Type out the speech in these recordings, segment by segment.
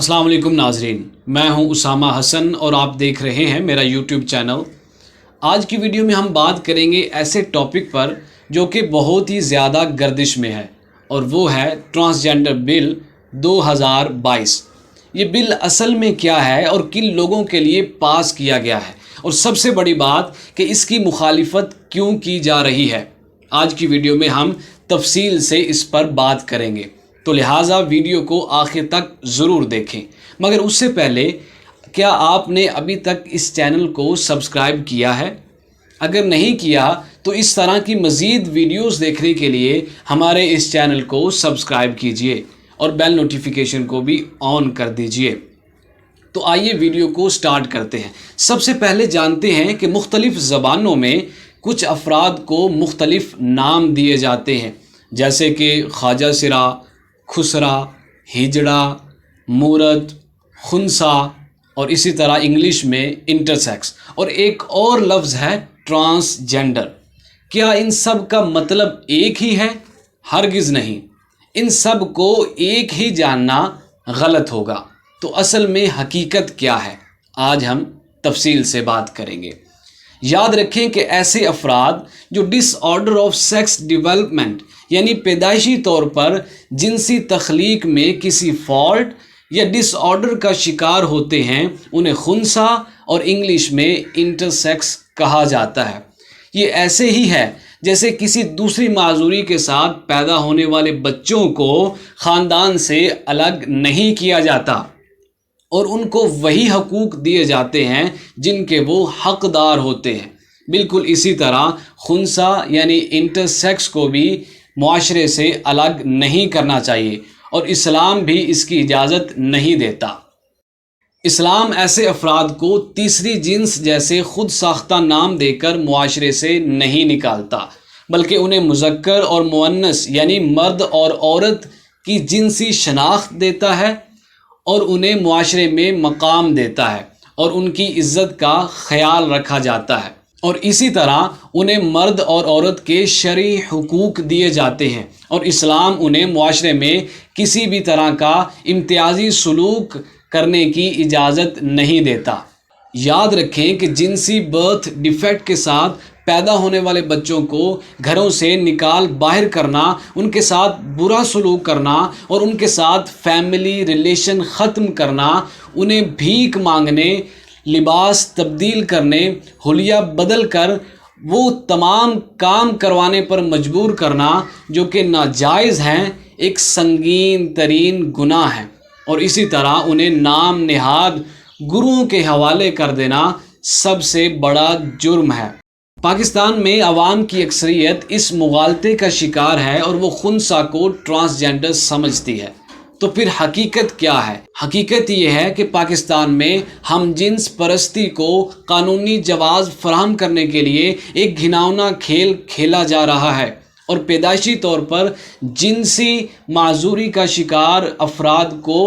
अस्सलाम वालेकुम नाजरीन, मैं हूं उसामा हसन और आप देख रहे हैं मेरा यूट्यूब चैनल। आज की वीडियो में हम बात करेंगे ऐसे टॉपिक पर जो कि बहुत ही ज़्यादा गर्दिश में है और वो है ट्रांसजेंडर बिल 2022। ये बिल असल में क्या है और किन लोगों के लिए पास किया गया है, और सबसे बड़ी बात कि इसकी मुखालिफत क्यों की जा रही है। आज की वीडियो में हम तफसील से इस पर बात करेंगे, तो लिहाजा वीडियो को आखिर तक ज़रूर देखें। मगर उससे पहले क्या आपने अभी तक इस चैनल को सब्सक्राइब किया है? अगर नहीं किया तो इस तरह की मज़ीद वीडियोस देखने के लिए हमारे इस चैनल को सब्सक्राइब कीजिए और बेल नोटिफिकेशन को भी ऑन कर दीजिए। तो आइए वीडियो को स्टार्ट करते हैं। सबसे पहले जानते हैं कि मुख्तलिफ़ ज़बानों में कुछ अफराद को मुख्तलिफ़ नाम दिए जाते हैं, जैसे कि ख्वाजा सिरा, खुसरा, हिजड़ा, मूरत, खुनसा और इसी तरह इंग्लिश में इंटरसेक्स, और एक और लफ्ज़ है ट्रांसजेंडर। क्या इन सब का मतलब एक ही है? हरगिज़ नहीं। इन सब को एक ही जानना गलत होगा। तो असल में हकीकत क्या है, आज हम तफसील से बात करेंगे। याद रखें कि ऐसे अफराद जो डिसऑर्डर ऑफ सेक्स डेवलपमेंट यानी पैदाइशी तौर पर जिनसी तख्लीक में किसी फॉल्ट या डिसऑर्डर का शिकार होते हैं, उन्हें खुनसा और इंग्लिश में इंटरसेक्स कहा जाता है। ये ऐसे ही है जैसे किसी दूसरी माजूरी के साथ पैदा होने वाले बच्चों को ख़ानदान से अलग नहीं किया जाता और उनको वही हकूक़ दिए जाते हैं जिनके वो हक़दार होते हैं। बिल्कुल इसी तरह खुनसा यानी इंटरसेक्स को भी मुआशरे से अलग नहीं करना चाहिए और इस्लाम भी इसकी इजाज़त नहीं देता। इस्लाम ऐसे अफराद को तीसरी जिन्स जैसे खुद साख्ता नाम देकर मुआशरे से नहीं निकालता, बल्कि उन्हें मुज़क्कर और मुअन्नस यानी मर्द और औरत की जिनसी शनाख्त देता है और उन्हें मुआशरे में मकाम देता है और उनकी इज़्ज़त का ख्याल रखा जाता है, और इसी तरह उन्हें मर्द और औरत के शरई हुकूक दिए जाते हैं और इस्लाम उन्हें मुआशरे में किसी भी तरह का इम्तियाजी सलूक करने की इजाज़त नहीं देता। याद रखें कि जिनसी बर्थ डिफेक्ट के साथ पैदा होने वाले बच्चों को घरों से निकाल बाहर करना, उनके साथ बुरा सलूक करना और उनके साथ फैमिली रिलेशन ख़त्म करना, उन्हें भीख मांगने, लिबास तब्दील करने, हुलिया बदल कर वो तमाम काम करवाने पर मजबूर करना जो कि नाजायज़ हैं, एक संगीन तरीन गुनाह है। और इसी तरह उन्हें नाम नेहाद गुरुओं के हवाले कर देना सबसे बड़ा जुर्म है। पाकिस्तान में अवाम की अक्सरियत इस मुगालते का शिकार है और वो खुनसा को ट्रांसजेंडर समझती है। तो फिर हकीकत क्या है? हकीकत ये है कि पाकिस्तान में हम जिन्स परस्ती को कानूनी जवाज़ फराहम करने के लिए एक घिनौना खेल खेला जा रहा है और पैदाइशी तौर पर जिनसी माजूरी का शिकार अफराद को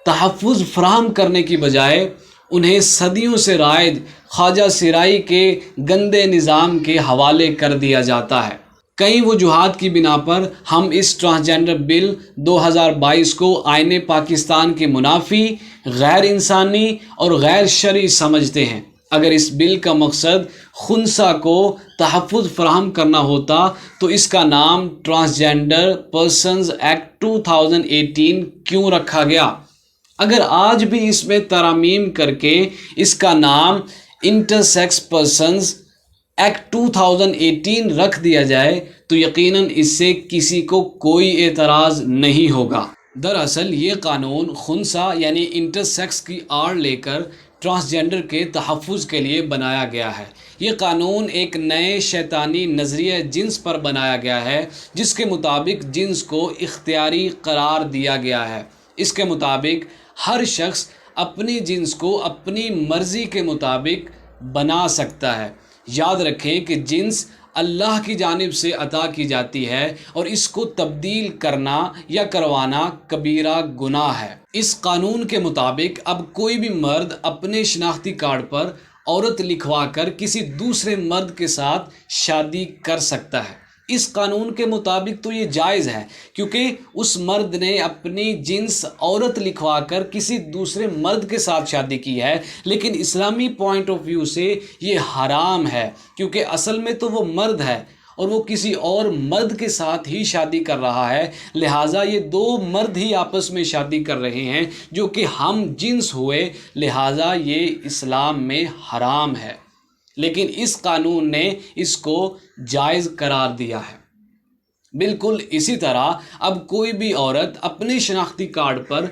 तहफ़्फ़ुज़ फराहम करने की बजाय उन्हें सदियों से राइज ख्वाजा सिराई के गंदे निज़ाम के हवाले कर दिया जाता है। कई वजूहात की बिना पर हम इस ट्रांसजेंडर बिल 2022 को आईने पाकिस्तान के मुनाफी, गैर इंसानी और गैर शरई समझते हैं। अगर इस बिल का मकसद खुनसा को तहफ़्फ़ुज़ फराहम करना होता तो इसका नाम ट्रांसजेंडर पर्सन्स एक्ट 2018 क्यों रखा गया? अगर आज भी इसमें तरामीम करके इसका नाम इंटरसेक्स पर्सन्स एक्ट 2018 रख दिया जाए तो यकीनन इससे किसी को कोई एतराज़ नहीं होगा। दरअसल ये कानून खुनसा यानी इंटरसेक्स की आड़ लेकर ट्रांसजेंडर के तहफ़्फ़ुज़ के लिए बनाया गया है। ये कानून एक नए शैतानी नज़रिए जिन्स पर बनाया गया है, जिसके मुताबिक जिन्स को इख्तियारी करार दिया गया है। इसके मुताबिक हर शख्स अपनी जिन्स को अपनी मर्ज़ी के मुताबिक बना सकता है। याद रखें कि जिन्स अल्लाह की जानिब से अता की जाती है और इसको तब्दील करना या करवाना कबीरा गुनाह है। इस कानून के मुताबिक अब कोई भी मर्द अपने शनाख्ती कार्ड पर औरत लिखवा कर किसी दूसरे मर्द के साथ शादी कर सकता है। اس قانون کے مطابق تو یہ جائز ہے، کیونکہ اس مرد نے اپنی جنس عورت لکھوا کر کسی دوسرے مرد کے ساتھ شادی کی ہے، لیکن اسلامی پوائنٹ آف ویو سے یہ حرام ہے، کیونکہ اصل میں تو وہ مرد ہے اور وہ کسی اور مرد کے ساتھ ہی شادی کر رہا ہے، لہٰذا یہ دو مرد ہی آپس میں شادی کر رہے ہیں جو کہ ہم جنس ہوئے، لہٰذا یہ اسلام میں حرام ہے، لیکن اس قانون نے اس کو جائز قرار دیا ہے۔ بالکل اسی طرح اب کوئی بھی عورت اپنے شناختی کارڈ پر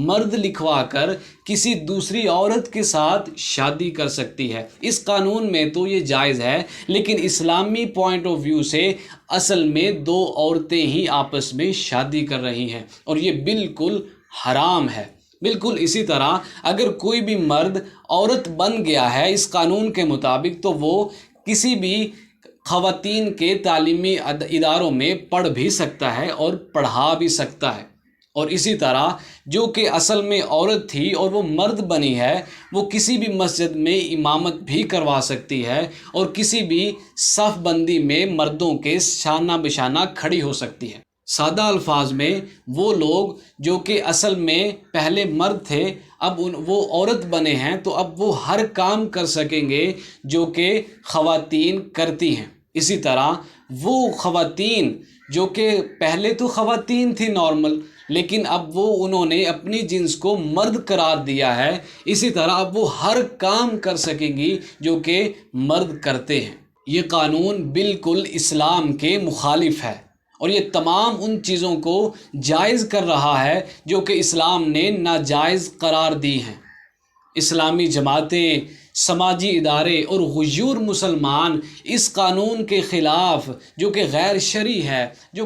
مرد لکھوا کر کسی دوسری عورت کے ساتھ شادی کر سکتی ہے۔ اس قانون میں تو یہ جائز ہے، لیکن اسلامی پوائنٹ آف ویو سے اصل میں دو عورتیں ہی آپس میں شادی کر رہی ہیں اور یہ بالکل حرام ہے۔ بالکل اسی طرح اگر کوئی بھی مرد عورت بن گیا ہے اس قانون کے مطابق، تو وہ کسی بھی خواتین کے تعلیمی اداروں میں پڑھ بھی سکتا ہے اور پڑھا بھی سکتا ہے، اور اسی طرح جو کہ اصل میں عورت تھی اور وہ مرد بنی ہے، وہ کسی بھی مسجد میں امامت بھی کروا سکتی ہے اور کسی بھی صف بندی میں مردوں کے شانہ بشانہ کھڑی ہو سکتی ہے۔ سادہ الفاظ میں وہ لوگ جو کہ اصل میں پہلے مرد تھے اب وہ عورت بنے ہیں، تو اب وہ ہر کام کر سکیں گے جو کہ خواتین کرتی ہیں۔ اسی طرح وہ خواتین جو کہ پہلے تو خواتین تھی نارمل، لیکن اب انہوں نے اپنی جنس کو مرد قرار دیا ہے، اسی طرح اب وہ ہر کام کر سکیں گی جو کہ مرد کرتے ہیں۔ یہ قانون بالکل اسلام کے مخالف ہے اور یہ تمام ان چیزوں کو جائز کر رہا ہے جو کہ اسلام نے ناجائز قرار دی ہیں۔ اسلامی جماعتیں، سماجی ادارے اور غیور مسلمان اس قانون کے خلاف جو کہ غیر شرعی ہے، جو